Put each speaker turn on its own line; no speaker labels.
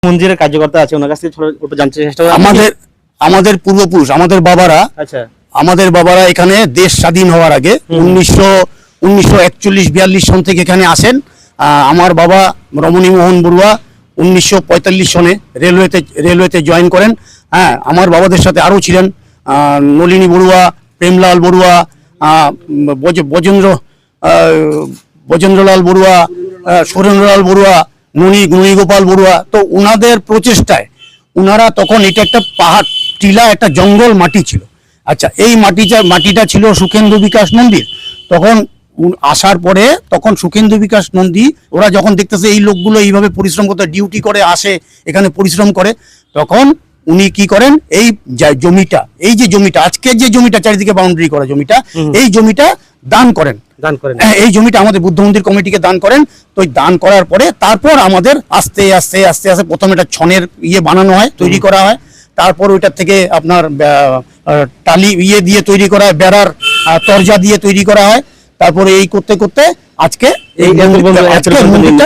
মন্দিরের কার্যকর্তা আছে ওনার কাছ থেকে একটু জানতে চেষ্টা করব।
আমাদের পূর্বপুরুষ আমাদের
আচ্ছা
বাবারা এখানে দেশ স্বাধীন হওয়ার আগে 1941-42 সন থেকে এখানে আসেন। আমার বাবা রমণী মোহন বড়ুয়া 1945 সনে রেলওয়েতে জয়েন করেন। হ্যাঁ, আমার বাবাদের সাথে আরও ছিলেন নলিনী বড়ুয়া, প্রেমলাল বড়ুয়া, বজেন্দ্রলাল বড়ুয়া, সুরেন্দ্রলাল বড়ুয়া, ননীগোপাল বড়ুয়া। তো ওনাদের প্রচেষ্টায় ওনারা তখন এটা একটা পাহাড় টিলা, একটা জঙ্গল মাটি ছিল। আচ্ছা, এই মাটিটা ছিল সুখেন্দু বিকাশ নন্দীর। তখন আসার পরে তখন সুখেন্দু বিকাশ নন্দী ওরা যখন দেখতেছে এই লোকগুলো এইভাবে পরিশ্রম করতে ডিউটি করে আসে, এখানে পরিশ্রম করে, তখন উনি কি করেন, এই যে জমিটা আজকের যে জমিটা চারিদিকে বাউন্ডারি করা জমিটা, এই জমিটা দান করেন। এই জমিটা আমাদের বুদ্ধ মন্দির কমিটিকে দান করেন। তো দান করার পরে তারপর আমাদের আস্তে আস্তে আস্তে আস্তে প্রথমে একটা ছনের বানানো হয়, তৈরি করা হয়। তারপর ওইটার থেকে আপনার টালি দিয়ে তৈরি করা হয়, বেড়ার তরজা দিয়ে তৈরি করা হয়। তারপরে এই করতে করতে আজকে এই মন্দিরটা